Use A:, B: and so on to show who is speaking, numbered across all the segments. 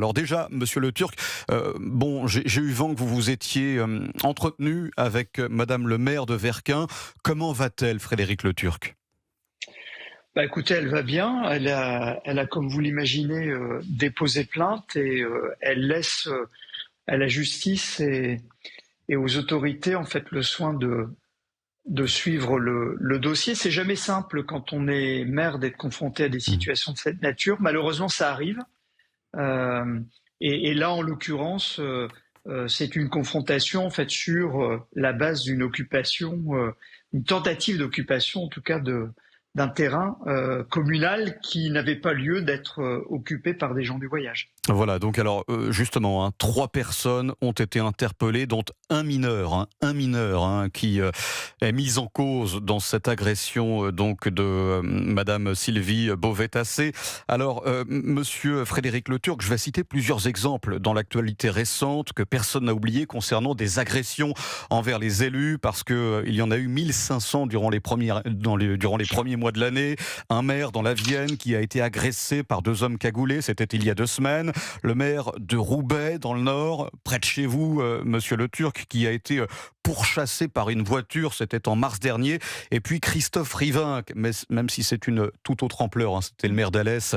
A: Alors déjà, Monsieur Le Turc, j'ai eu vent que vous vous étiez entretenu avec Madame le maire de Verquins. Comment va-t-elle, Frédéric Le Turc?
B: Bah écoutez, elle va bien. Elle a comme vous l'imaginez, déposé plainte et elle laisse à la justice et aux autorités en fait le soin de suivre le dossier. C'est jamais simple quand on est maire d'être confronté à des situations de cette nature. Malheureusement, ça arrive. Euh, et là, en l'occurrence, c'est une confrontation en fait sur la base d'une occupation, une tentative d'occupation en tout cas d'un terrain communal qui n'avait pas lieu d'être occupé par des gens du voyage.
A: Voilà, donc alors justement, 3 personnes ont été interpellées, dont un mineur qui est mis en cause dans cette agression donc de Madame Sylvie Beauvais-Tassé. Alors, Monsieur Frédéric Le Turc, je vais citer plusieurs exemples dans l'actualité récente que personne n'a oublié concernant des agressions envers les élus, parce que il y en a eu 1500 durant les premiers mois de l'année. Un maire dans la Vienne qui a été agressé par 2 hommes cagoulés, c'était il y a 2 semaines. Le maire de Roubaix, dans le Nord, près de chez vous, Monsieur Le Turc, qui a été pourchassé par une voiture, c'était en mars dernier. Et puis Christophe Rivinc, même si c'est une toute autre ampleur, c'était le maire d'Alès,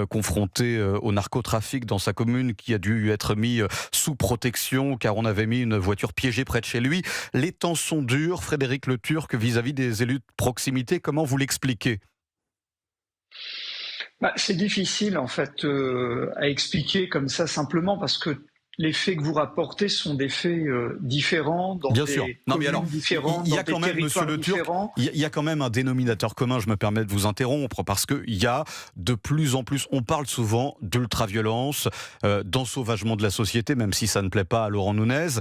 A: confronté au narcotrafic dans sa commune, qui a dû être mis sous protection, car on avait mis une voiture piégée près de chez lui. Les temps sont durs, Frédéric Le Turc, vis-à-vis des élus de proximité. Comment vous l'expliquez ?
B: C'est difficile en fait à expliquer comme ça simplement parce que les faits que vous rapportez sont des faits différents dans
A: Bien
B: des
A: sûr. Non, mais alors,
B: différents,
A: il y
B: dans
A: a
B: des
A: quand même, Monsieur
B: territoires
A: Le Turc,
B: différents.
A: il y a quand même un dénominateur commun, je me permets de vous interrompre, parce qu'il y a de plus en plus, on parle souvent d'ultra-violence, d'ensauvagement de la société, même si ça ne plaît pas à Laurent Nunez,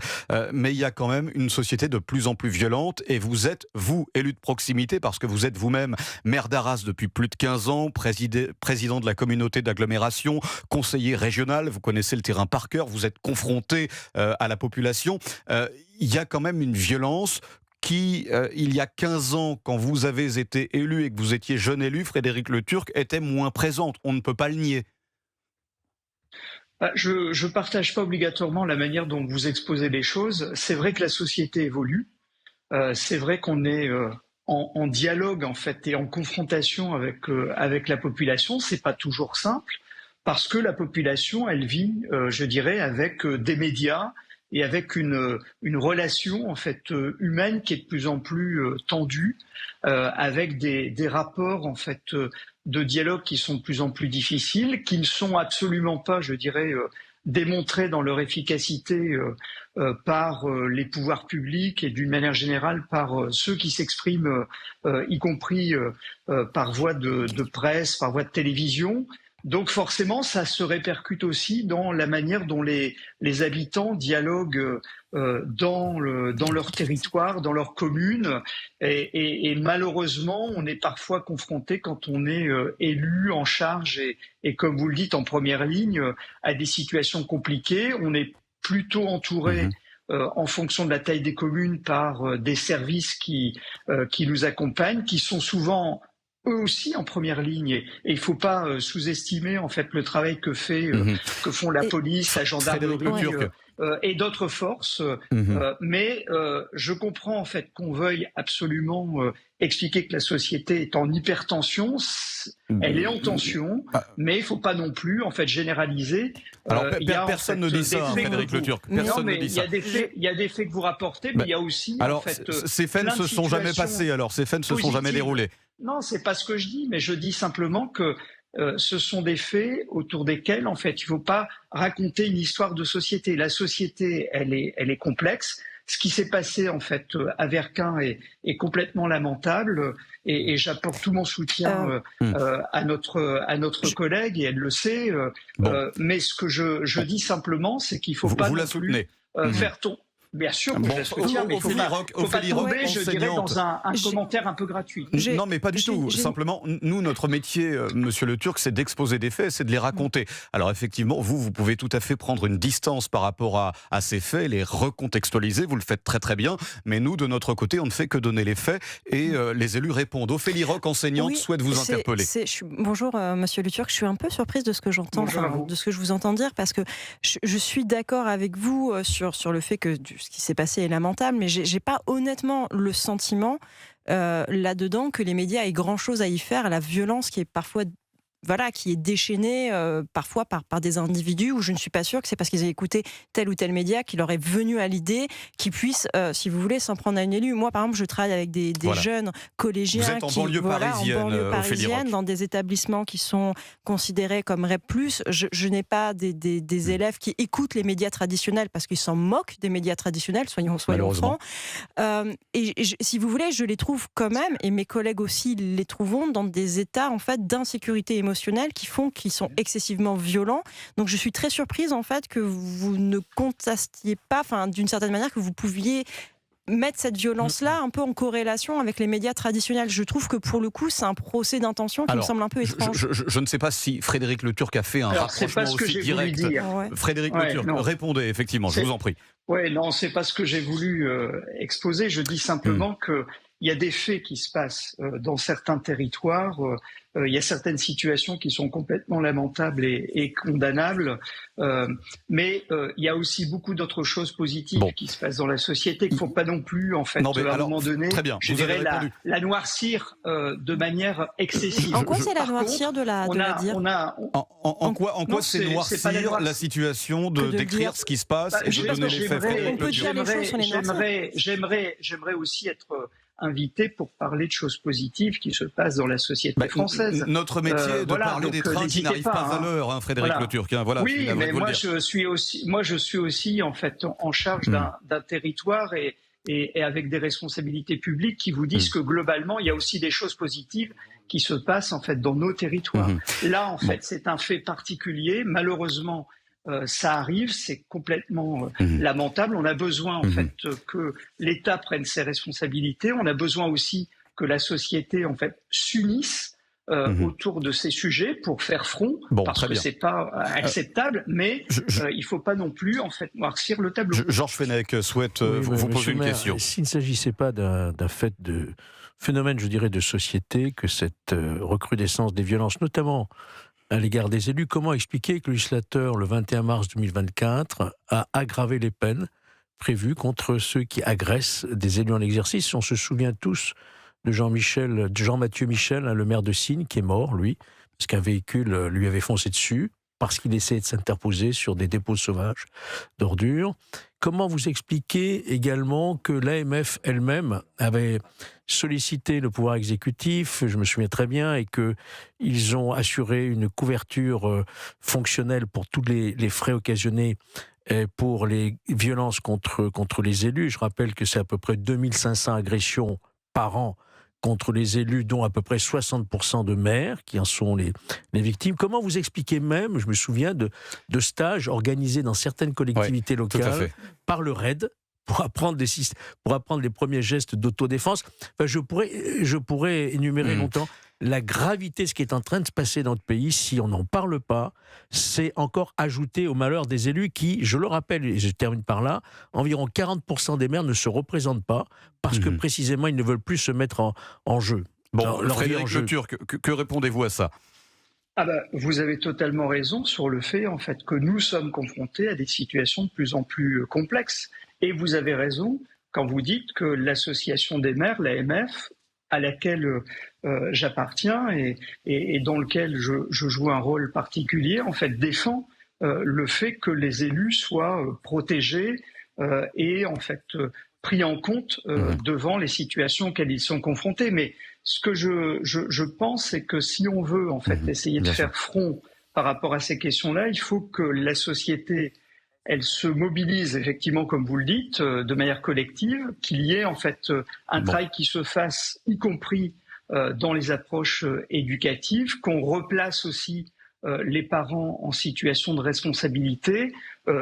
A: mais il y a quand même une société de plus en plus violente, et vous êtes, vous, élu de proximité, parce que vous êtes vous-même maire d'Arras depuis plus de 15 ans, président de la communauté d'agglomération, conseiller régional, vous connaissez le terrain par cœur, vous êtes confronté à la population. Il y a quand même une violence qui, il y a 15 ans, quand vous avez été élu et que vous étiez jeune élu, Frédéric Le Turc, était moins présente. On ne peut pas le nier.
B: Je partage pas obligatoirement la manière dont vous exposez les choses. C'est vrai que la société évolue. C'est vrai qu'on est en dialogue en fait et en confrontation avec la population. C'est pas toujours simple parce que la population, elle vit, je dirais, avec des médias et avec une relation en fait humaine qui est de plus en plus tendue, avec des rapports en fait de dialogue qui sont de plus en plus difficiles, qui ne sont absolument pas, je dirais, démontrés dans leur efficacité par les pouvoirs publics et d'une manière générale par ceux qui s'expriment, y compris par voie de presse, par voie de télévision. Donc forcément, ça se répercute aussi dans la manière dont les habitants dialoguent dans leur territoire, dans leur commune. Et malheureusement, on est parfois confronté, quand on est élu en charge et comme vous le dites, en première ligne, à des situations compliquées. On est plutôt entouré en fonction de la taille des communes par des services qui nous accompagnent, qui sont souvent eux aussi en première ligne, et il ne faut pas sous-estimer en fait le travail que font la police, la gendarmerie et d'autres forces. Mais je comprends en fait qu'on veuille absolument expliquer que la société est en hypertension. Elle est en tension, mais il ne faut pas non plus en fait généraliser.
A: Alors personne ne dit ça, Frédéric Le Turc. Personne ne dit ça.
B: Il y a des faits que vous rapportez, mais il y a aussi
A: alors,
B: en fait
A: ces faits ne se sont jamais passés. Alors ces faits ne se sont jamais déroulés.
B: Non, c'est pas ce que je dis, mais je dis simplement que ce sont des faits autour desquels, en fait, il ne faut pas raconter une histoire de société. La société, elle est complexe. Ce qui s'est passé, en fait, à Verquins est complètement lamentable, et j'apporte tout mon soutien à notre collègue, et elle le sait. Mais ce que je dis simplement, c'est qu'il ne faut pas non plus faire Bien sûr que je la soutiens, mais il ne faut pas tomber, je dirais, dans un commentaire un peu gratuit.
A: Non, mais pas du tout. Simplement, nous, notre métier, monsieur Le Turc, c'est d'exposer des faits, c'est de les raconter. Alors effectivement, vous pouvez tout à fait prendre une distance par rapport à ces faits, les recontextualiser, vous le faites très très bien, mais nous, de notre côté, on ne fait que donner les faits et les élus répondent. Ophélie Roch, enseignante, souhaite vous interpeller.
C: Bonjour, monsieur Le Turc, je suis un peu surprise de ce que j'entends, de ce que je vous entends dire, parce que je suis d'accord avec vous sur le fait que ce qui s'est passé est lamentable, mais j'ai pas honnêtement le sentiment là-dedans que les médias aient grand-chose à y faire à la violence qui est parfois qui est déchaînée parfois par des individus où je ne suis pas sûre que c'est parce qu'ils aient écouté tel ou tel média qu'il leur est venu à l'idée qu'ils puissent, si vous voulez, s'en prendre à une élue. Moi, par exemple, je travaille avec des jeunes collégiens
A: vous êtes en banlieue parisienne,
C: dans des établissements qui sont considérés comme REP+. Je n'ai pas des élèves qui écoutent les médias traditionnels parce qu'ils s'en moquent des médias traditionnels, soyons francs. Si vous voulez, je les trouve quand même, et mes collègues aussi les trouveront, dans des états en fait d'insécurité émotionnelle qui sont excessivement violents. Donc je suis très surprise en fait que vous ne contestiez pas, d'une certaine manière, que vous pouviez mettre cette violence-là un peu en corrélation avec les médias traditionnels. Je trouve que pour le coup, c'est un procès d'intention qui me semble un peu étrange.
A: Je ne sais pas si Frédéric Le Turc a fait un rapprochement aussi direct. Frédéric Le Turc, répondez effectivement, je vous en prie.
B: Oui, non, c'est pas ce que j'ai voulu exposer. Je dis simplement que il y a des faits qui se passent dans certains territoires. Il y a certaines situations qui sont complètement lamentables et condamnables. Mais il y a aussi beaucoup d'autres choses positives qui se passent dans la société qu'il ne faut pas non plus, à un moment donné, je dirais, la noircir de manière excessive.
C: En quoi c'est la noircir de la dire
A: En quoi c'est noircir la situation, d'écrire ce qui se passe et de donner les faits?
C: On peut dire les choses sur les noircir.
B: J'aimerais aussi être invité pour parler de choses positives qui se passent dans la société française.
A: Notre métier est de parler des trains qui n'arrivent pas à l'heure, Frédéric Le Turc.
B: Oui, mais moi je suis aussi en fait en charge d'un territoire et avec des responsabilités publiques qui vous disent que globalement il y a aussi des choses positives qui se passent en fait dans nos territoires. Là en fait c'est un fait particulier, malheureusement. Ça arrive, c'est complètement lamentable. On a besoin en fait que l'État prenne ses responsabilités. On a besoin aussi que la société en fait s'unisse autour de ces sujets pour faire front, parce que c'est pas acceptable. Mais il faut pas non plus en fait noircir le tableau.
A: Georges Fenech souhaite vous poser une question.
D: S'il ne s'agissait pas d'un fait de phénomène, je dirais, de société, que cette recrudescence des violences, notamment à l'égard des élus, comment expliquer que le législateur, le 21 mars 2024, a aggravé les peines prévues contre ceux qui agressent des élus en exercice? On se souvient tous de Jean-Mathieu Michel, le maire de Signes, qui est mort, lui, parce qu'un véhicule lui avait foncé dessus, parce qu'il essayait de s'interposer sur des dépôts sauvages d'ordures. Comment vous expliquez également que l'AMF elle-même avait sollicité le pouvoir exécutif, je me souviens très bien, et qu'ils ont assuré une couverture fonctionnelle pour tous les frais occasionnés pour les violences contre les élus? Je rappelle que c'est à peu près 2500 agressions par an contre les élus, dont à peu près 60% de maires qui en sont les victimes. Comment vous expliquez même, je me souviens, de stages organisés dans certaines collectivités locales par le RAID pour apprendre les premiers gestes d'autodéfense? Enfin, je pourrais énumérer longtemps la gravité de ce qui est en train de se passer dans notre pays. Si on n'en parle pas, c'est encore ajouter au malheur des élus qui, je le rappelle, et je termine par là, environ 40% des maires ne se représentent pas parce que précisément ils ne veulent plus se mettre en jeu.
A: Frédéric Le Turc, que répondez-vous à ça?
B: Vous avez totalement raison sur le fait en fait que nous sommes confrontés à des situations de plus en plus complexes. Et vous avez raison quand vous dites que l'association des maires, l'AMF, à laquelle j'appartiens et dans lequel je joue un rôle particulier, en fait, défend le fait que les élus soient protégés et en fait pris en compte devant les situations auxquelles ils sont confrontés. Mais ce que je pense, c'est que si on veut en fait essayer de faire front par rapport à ces questions-là, il faut que la société elle se mobilise effectivement, comme vous le dites, de manière collective, qu'il y ait en fait un travail qui se fasse, y compris dans les approches éducatives, qu'on replace aussi les parents en situation de responsabilité,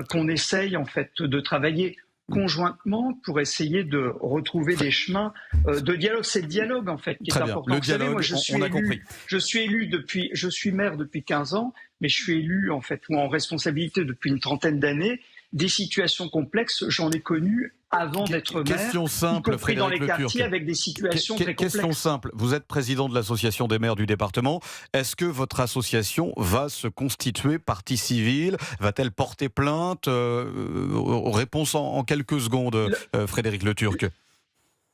B: qu'on essaye en fait de travailler conjointement pour essayer de retrouver des chemins de dialogue. C'est le dialogue, en fait, qui est important.
A: Le dialogue, moi, on a compris.
B: Je suis maire depuis 15 ans, mais je suis élu, en fait, ou en responsabilité depuis une trentaine d'années. Des situations complexes, j'en ai connu avant d'être maire,
A: question simple,
B: y compris dans les
A: Frédéric Le
B: quartiers
A: Turc.
B: avec des situations très complexes.
A: Question simple, vous êtes président de l'association des maires du département. Est-ce que votre association va se constituer partie civile? Va-t-elle porter plainte? Réponse en quelques secondes, Frédéric Le Turc.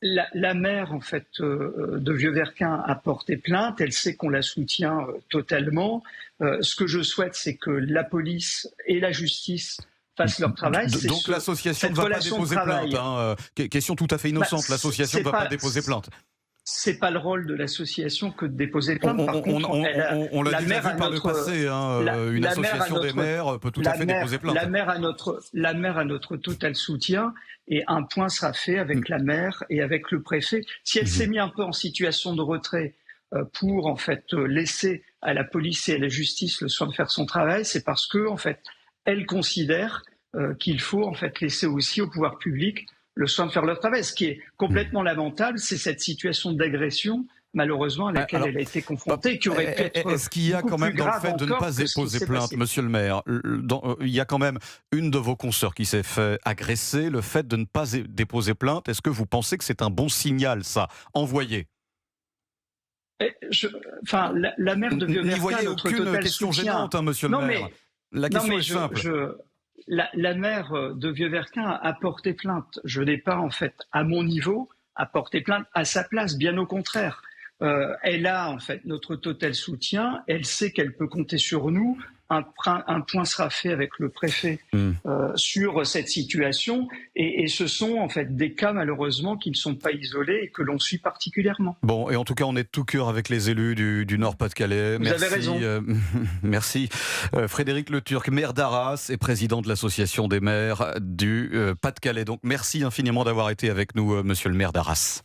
B: La maire, en fait, de Vieux-Verquin a porté plainte. Elle sait qu'on la soutient totalement. Ce que je souhaite, c'est que la police et la justice fassent leur travail.
A: Donc l'association ne va pas déposer plainte. Question tout à fait innocente. L'association ne va pas déposer plainte.
B: C'est pas le rôle de l'association que de déposer plainte. Par contre,
A: on l'a déjà vu par le passé. Une association des maires peut tout à fait déposer plainte.
B: La maire a notre total soutien, et un point sera fait avec la maire et avec le préfet. Si elle s'est mise un peu en situation de retrait pour en fait laisser à la police et à la justice le soin de faire son travail, c'est parce que en fait elle considère qu'il faut en fait laisser aussi au pouvoir public le soin de faire leur travail. Ce qui est complètement lamentable, c'est cette situation d'agression, malheureusement, à laquelle elle a été confrontée, qui aurait pu être
A: Est-ce qu'il y a quand même dans le fait de ne pas déposer plainte, monsieur le maire, il y a quand même une de vos consoeurs qui s'est fait agresser, le fait de ne pas déposer plainte, est-ce que vous pensez que c'est un bon signal, ça, envoyé?
B: La maire de Vieux-Verquin,
A: n'y voyez aucune question gênante, monsieur le maire. La question est simple.
B: La maire de Vieux-Verquin a porté plainte. Je n'ai pas, en fait, à mon niveau, à porter plainte à sa place, bien au contraire. Elle a, en fait, notre total soutien. Elle sait qu'elle peut compter sur nous. Un point sera fait avec le préfet sur cette situation. Et ce sont, en fait, des cas, malheureusement, qui ne sont pas isolés et que l'on suit particulièrement.
A: Bon, et en tout cas, on est de tout cœur avec les élus du Nord-Pas-de-Calais.
B: Vous avez raison.
A: Merci. Frédéric Le Turc, maire d'Arras et président de l'association des maires du Pas-de-Calais. Donc, merci infiniment d'avoir été avec nous, monsieur le maire d'Arras.